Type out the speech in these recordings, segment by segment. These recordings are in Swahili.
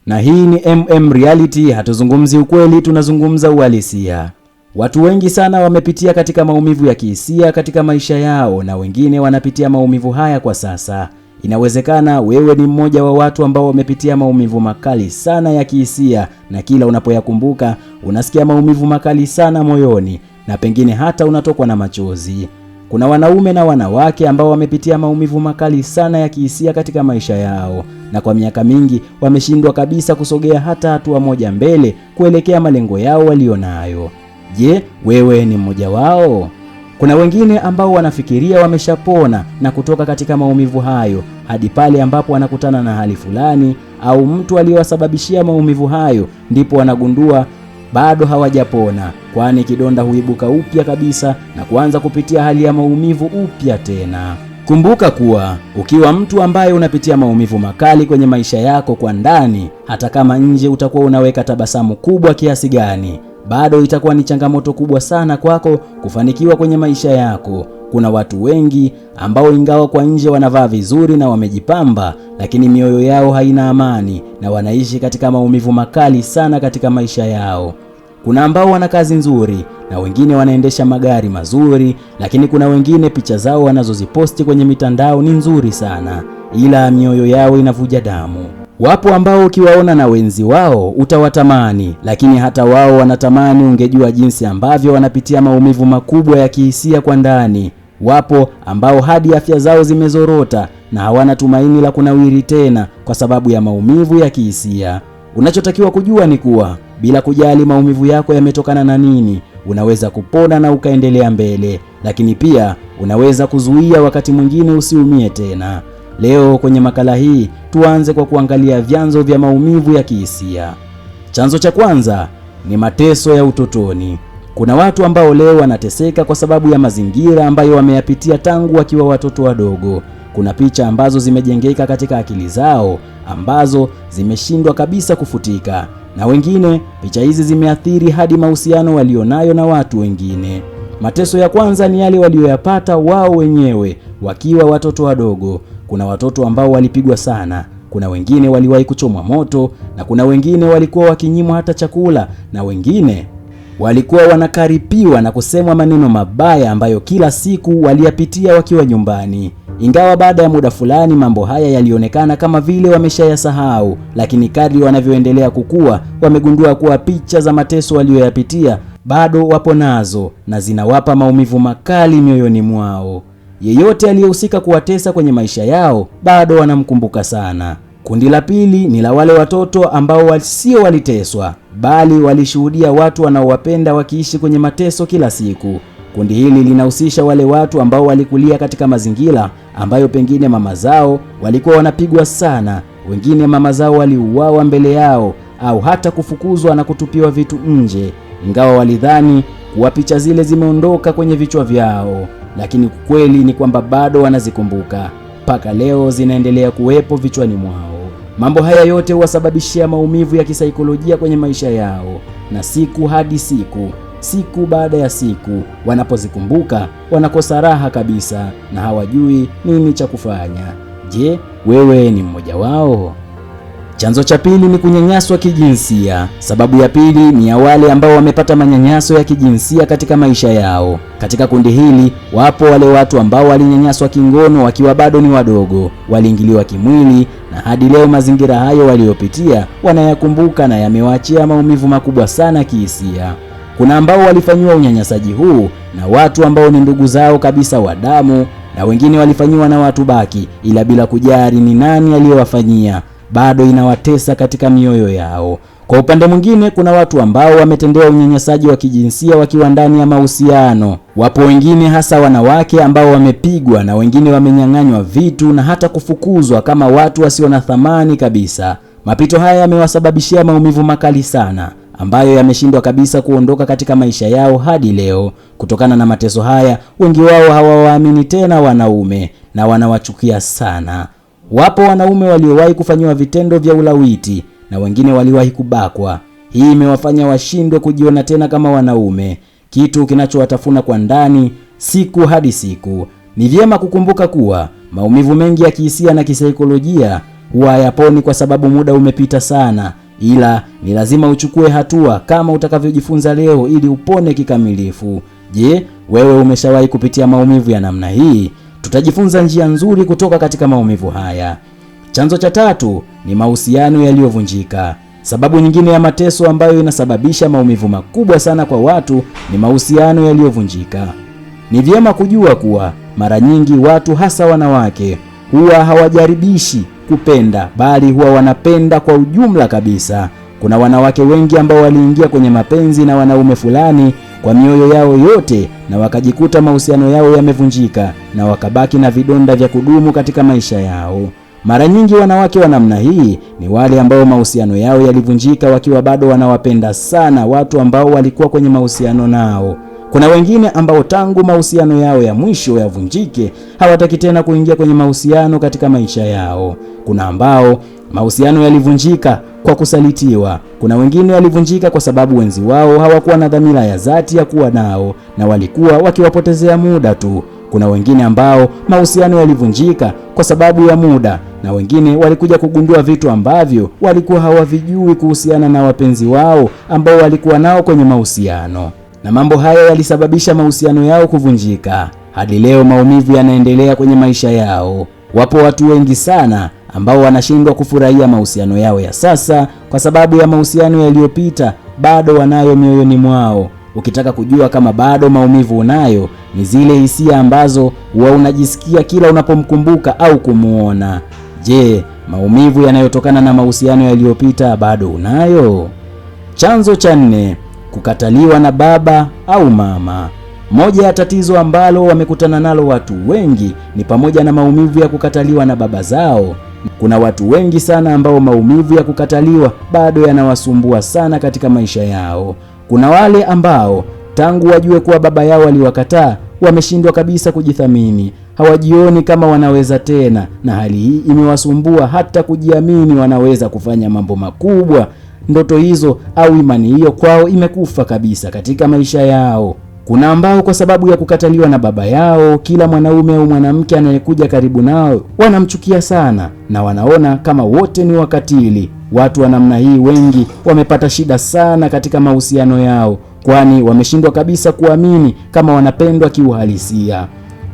Na hii ni Reality, hatuzungumzi ukweli, tunazungumza uhalisia. Watu wengi sana wamepitia katika maumivu ya kihisia katika maisha yao, na wengine wanapitia maumivu haya kwa sasa. Inawezekana wewe ni mmoja wa watu ambao wamepitia maumivu makali sana ya kihisia, na kila unapoyakumbuka unasikia maumivu makali sana moyoni, na pengine hata unatokwa na machozi. Kuna wanaume na wanawake ambao wamepitia maumivu makali sana ya kihisia katika maisha yao, na kwa miaka mingi wameshindwa kabisa kusogea hata hatua moja mbele kuelekea malengo yao walionayo. Je, wewe ni mmoja wao? Kuna wengine ambao wanafikiria wameshapona na kutoka katika maumivu hayo, hadi pale ambapo wanakutana na hali fulani au mtu aliyewasababishia maumivu hayo, ndipo wanagundua bado hawajapona, kwani kidonda huibuka upya kabisa na kuanza kupitia hali ya maumivu upya tena. Kumbuka kuwa ukiwa mtu ambaye unapitia maumivu makali kwenye maisha yako kwa ndani, hata kama nje utakuwa unaweka tabasamu kubwa kiasi gani, bado itakuwa ni changamoto kubwa sana kwako kufanikiwa kwenye maisha yako. Kuna watu wengi ambao ingawa kwa nje wanavaa vizuri na wamejipamba, lakini mioyo yao haina amani na wanaishi katika maumivu makali sana katika maisha yao. Kuna ambao wana kazi nzuri na wengine wanaendesha magari mazuri, lakini kuna wengine picha zao wanazoziposti kwenye mitandao ni nzuri sana, ila mioyo yao inavuja damu. Wapo ambao ukiwaona na wenzi wao utawatamani, lakini hata wao wanatamani ungejua jinsi ambavyo wanapitia maumivu makubwa ya kihisia kwa ndani. Wapo ambao hadi afya zao zimezorota na hawana tumaini la kunawiri tena kwa sababu ya maumivu ya kihisia. Unachotakiwa kujua ni kuwa bila kujali maumivu yako yametokana na nini, unaweza kupona na ukaendelea mbele, lakini pia unaweza kuzuia wakati mwingine usiumie tena. Leo kwenye makala hii tuanze kwa kuangalia vyanzo vya maumivu ya kihisia. Chanzo cha kwanza ni mateso ya utotoni. Kuna watu ambao leo wanateseka kwa sababu ya mazingira ambayo wameyapitia tangu wakiwa watoto wadogo. Kuna picha ambazo zimejengeka katika akili zao ambazo zimeshindwa kabisa kufutika, na wengine picha hizi zimeathiri hadi mahusiano walionayo na watu wengine. Mateso ya kwanza ni yale walioyapata wao wenyewe wakiwa watoto wadogo. Kuna watoto ambao walipigwa sana, kuna wengine waliwahi kuchomwa moto, na kuna wengine walikuwa wakinyimwa hata chakula, na wengine walikuwa wanakaripiwa na kusemwa maneno mabaya ambayo kila siku waliyapitia wakiwa nyumbani. Ingawa baada ya muda fulani mambo haya yalionekana kama vile wameshayasahau, lakini kadri wanavyoendelea kukua wamegundua kuwa picha za mateso walioyapitia bado wapo nazo na zinawapa maumivu makali mioyoni mwao. Yeyote aliyehusika kuwatesa kwenye maisha yao bado wanamkumbuka sana. Kundi la pili ni la wale watoto ambao sio waliteswa, bali walishuhudia watu wanaowapenda wakiishi kwenye mateso kila siku. Kundi hili linahusisha wale watu ambao walikulia katika mazingira ambayo pengine mama zao walikuwa wanapigwa sana, wengine mama zao waliuawa mbele yao au hata kufukuzwa na kutupiwa vitu nje. Ingawa walidhani kuwa picha zile zimeondoka kwenye vichwa vyao, lakini kweli ni kwamba bado wanazikumbuka. Mpaka leo zinaendelea kuwepo vichwani mwao. Mambo haya yote huwasababishia maumivu ya kisaikolojia kwenye maisha yao, na siku hadi siku, siku baada ya siku, wanapozikumbuka wanakosa raha kabisa na hawajui nini cha kufanya. Je, wewe ni mmoja wao? Chanzo cha pili ni kunyanyaswa kijinsia. Sababu ya pili ni ya wale ambao wamepata manyanyaso ya kijinsia katika maisha yao. Katika kundi hili wapo wale watu ambao walinyanyaswa kingono wakiwa bado ni wadogo, waliingiliwa kimwili, na hadi leo mazingira hayo waliopitia wanayakumbuka na yamewaachia maumivu makubwa sana kihisia. Kuna ambao walifanywa unyanyasaji huu na watu ambao ni ndugu zao kabisa wa damu, na wengine walifanywa na watu baki, ila bila kujali ni nani aliyowafanyia, bado inawatesa katika mioyo yao. Kwa upande mwingine, kuna watu ambao wametendewa unyanyasaji wa kijinsia wakiwa ndani ya mahusiano. Wapo wengine hasa wanawake ambao wamepigwa, na wengine wamenyang'anywa vitu na hata kufukuzwa kama watu wasio na thamani kabisa. Mapito haya yamewasababishia maumivu makali sana ambayo yameshindwa kabisa kuondoka katika maisha yao hadi leo. Kutokana na mateso haya, wengi wao hawawaamini tena wanaume na wanawachukia sana. Wapo wanaume waliowahi kufanywa vitendo vya ulawiti na wengine waliwahi kubakwa. Hii imewafanya washindwe kujiona tena kama wanaume, kitu kinachowatafuna kwa ndani siku hadi siku. Ni vyema kukumbuka kuwa maumivu mengi ya kihisia na kisaikolojia huwa hayaponi kwa sababu muda umepita sana, ila ni lazima uchukue hatua kama utakavyojifunza leo ili upone kikamilifu. Je, wewe umeshawahi kupitia maumivu ya namna hii? Tutajifunza njia nzuri kutoka katika maumivu haya. Chanzo cha tatu ni mahusiano yaliyovunjika. Sababu nyingine ya mateso ambayo inasababisha maumivu makubwa sana kwa watu ni mahusiano yaliyovunjika. Ni vyema kujua kuwa mara nyingi watu, hasa wanawake, huwa hawajaribishi kupenda, bali huwa wanapenda kwa ujumla kabisa. Kuna wanawake wengi ambao waliingia kwenye mapenzi na wanaume fulani kwa mioyo yao yote na wakajikuta mahusiano yao yamevunjika na wakabaki na vidonda vya kudumu katika maisha yao. Mara nyingi wanawake wa namna hii ni wale ambao mahusiano yao yalivunjika wakiwa bado wanawapenda sana watu ambao walikuwa kwenye mahusiano nao. Kuna wengine ambao tangu mahusiano yao ya mwisho yavunjike hawataki tena kuingia kwenye mahusiano katika maisha yao. Kuna ambao mahusiano yalivunjika kwa kusalitiwa. Kuna wengine walivunjika kwa sababu wenzi wao hawakuwa na dhamira ya dhati ya kuwa nao na walikuwa wakiwapotezea muda tu. Kuna wengine ambao mahusiano yalivunjika kwa sababu ya muda, na wengine walikuja kugundua vitu ambavyo walikuwa hawavijui kuhusiana na wapenzi wao ambao walikuwa nao kwenye mahusiano, na mambo haya yalisababisha mahusiano yao kuvunjika. Hadi leo maumivu yanaendelea kwenye maisha yao. Wapo watu wengi sana ambao wanashindwa kufurahia mahusiano yao ya sasa kwa sababu ya mahusiano yaliyopita bado wanayo mioyoni mwao. Ukitaka kujua kama bado maumivu unayo, ni zile hisia ambazo huwa unajisikia kila unapomkumbuka au kumuona. Je, maumivu yanayotokana na mahusiano yaliyopita bado unayo? Chanzo cha 4, kukataliwa na baba au mama. Moja ya tatizo ambalo wamekutana nalo watu wengi ni pamoja na maumivu ya kukataliwa na baba zao. Kuna watu wengi sana ambao maumivu ya kukataliwa bado yanawasumbua sana katika maisha yao. Kuna wale ambao tangu wajue kuwa baba yao aliwakataa, wameshindwa kabisa kujithamini. Hawajioni kama wanaweza tena, na hali hii imewasumbua hata kujiamini wanaweza kufanya mambo makubwa. Ndoto hizo au imani hiyo kwao imekufa kabisa katika maisha yao. Kuna ambao kwa sababu ya kukataliwa na baba yao, kila mwanaume au mwanamke anayekuja karibu nao wanamchukia sana na wanaona kama wote ni wakatili. Watu wa namna hii wengi wamepata shida sana katika mahusiano yao, kwani wameshindwa kabisa kuamini kama wanapendwa kiuhalisia.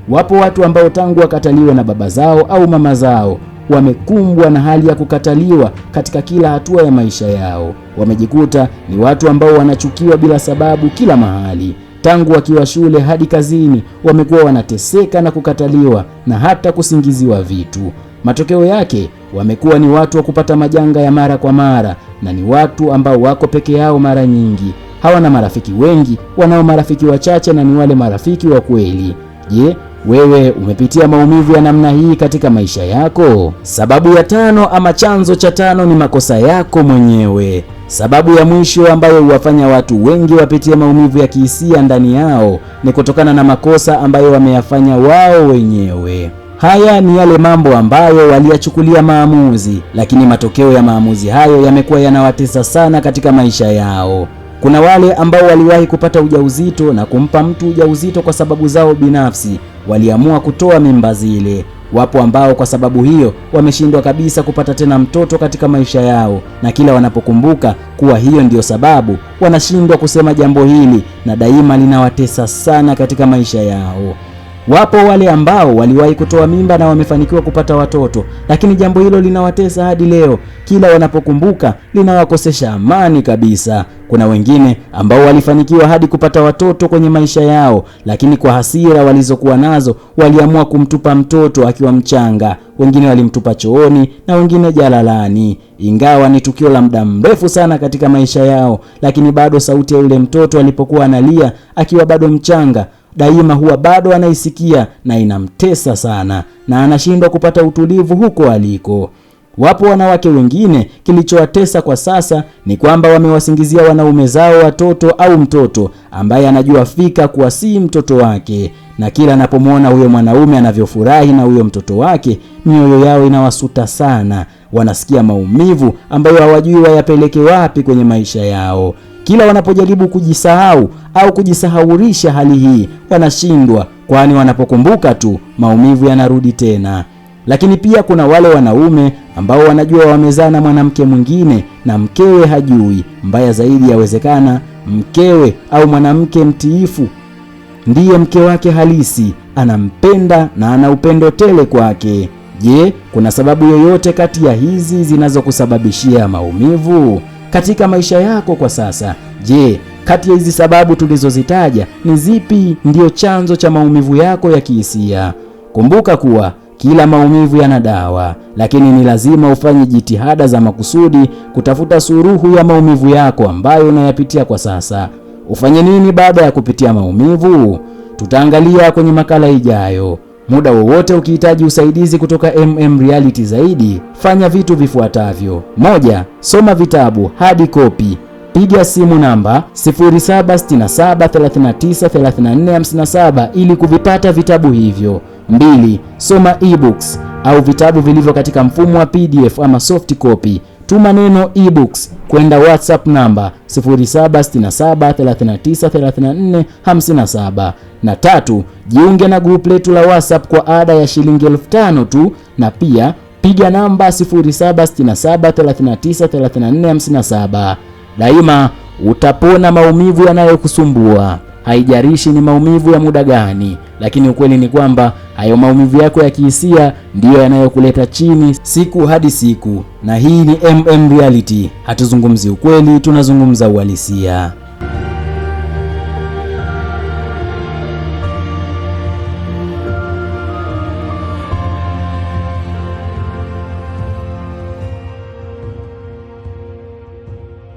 Wapo watu ambao tangu wakataliwe na baba zao au mama zao, wamekumbwa na hali ya kukataliwa katika kila hatua ya maisha yao. Wamejikuta ni watu ambao wanachukiwa bila sababu kila mahali. Tangu wakiwa shule hadi kazini, wamekuwa wanateseka na kukataliwa na hata kusingiziwa vitu. Matokeo yake wamekuwa ni watu wa kupata majanga ya mara kwa mara, na ni watu ambao wako peke yao mara nyingi. Hawana marafiki wengi, wanao marafiki wachache na ni wale marafiki wa kweli. Je, wewe umepitia maumivu ya namna hii katika maisha yako? Sababu ya 5 ama chanzo cha 5 ni makosa yako mwenyewe. Sababu ya mwisho ambayo huwafanya watu wengi wapitie maumivu ya kihisia ndani yao ni kutokana na makosa ambayo wameyafanya wao wenyewe. Haya ni yale mambo ambayo waliyachukulia maamuzi, lakini matokeo ya maamuzi hayo yamekuwa yanawatesa sana katika maisha yao. Kuna wale ambao waliwahi kupata ujauzito na kumpa mtu ujauzito kwa sababu zao binafsi, waliamua kutoa mimba zile. Wapo ambao kwa sababu hiyo wameshindwa kabisa kupata tena mtoto katika maisha yao, na kila wanapokumbuka kuwa hiyo ndiyo sababu, wanashindwa kusema jambo hili na daima linawatesa sana katika maisha yao. Wapo wale ambao waliwahi kutoa mimba na wamefanikiwa kupata watoto, lakini jambo hilo linawatesa hadi leo. Kila wanapokumbuka linawakosesha amani kabisa. Kuna wengine ambao walifanikiwa hadi kupata watoto kwenye maisha yao, lakini kwa hasira walizokuwa nazo waliamua kumtupa mtoto akiwa mchanga. Wengine walimtupa chooni na wengine jalalani. Ingawa ni tukio la muda mrefu sana katika maisha yao, lakini bado sauti ya yule mtoto alipokuwa analia akiwa bado mchanga daima huwa bado anaisikia na inamtesa sana, na anashindwa kupata utulivu huko aliko. Wapo wanawake wengine kilichowatesa kwa sasa ni kwamba wamewasingizia wanaume zao watoto au mtoto ambaye anajua fika kuwa si mtoto wake, na kila anapomwona huyo mwanaume anavyofurahi na huyo mtoto wake, mioyo yao inawasuta sana. Wanasikia maumivu ambayo hawajui wayapeleke wapi kwenye maisha yao. Kila wanapojaribu kujisahau au kujisahaurisha hali hii, wanashindwa, kwani wanapokumbuka tu maumivu yanarudi tena. Lakini pia kuna wale wanaume ambao wanajua wamezaa na mwanamke mwingine na mkewe hajui. Mbaya zaidi, yawezekana mkewe au mwanamke mtiifu ndiye mke wake halisi, anampenda na ana upendo tele kwake. Je, kuna sababu yoyote kati ya hizi zinazokusababishia maumivu katika maisha yako kwa sasa? Je, kati ya hizi sababu tulizozitaja ni zipi ndio chanzo cha maumivu yako ya kihisia? Kumbuka kuwa kila maumivu yana dawa, lakini ni lazima ufanye jitihada za makusudi kutafuta suluhu ya maumivu yako ambayo unayapitia kwa sasa. Ufanye nini baada ya kupitia maumivu? Tutaangalia kwenye makala ijayo. Muda wowote ukihitaji usaidizi kutoka Reality zaidi, fanya vitu vifuatavyo. 1. Soma vitabu hadi kopi. Piga simu namba 0767393457 ili kuvipata vitabu hivyo. 2. Soma ebooks au vitabu vilivyo katika mfumo wa PDF ama soft copy. Tuma neno ebooks kwenda WhatsApp namba 0767393457. Na 3. Jiunge na group letu la WhatsApp kwa ada ya shilingi 5,000 tu, na pia piga namba 0767393457. Daima utapona maumivu yanayokusumbua. Haijalishi ni maumivu ya muda gani, lakini ukweli ni kwamba hayo maumivu yako ya kihisia ndiyo yanayokuleta chini siku hadi siku. Na hii ni Reality. Hatuzungumzi ukweli, tunazungumza uhalisia.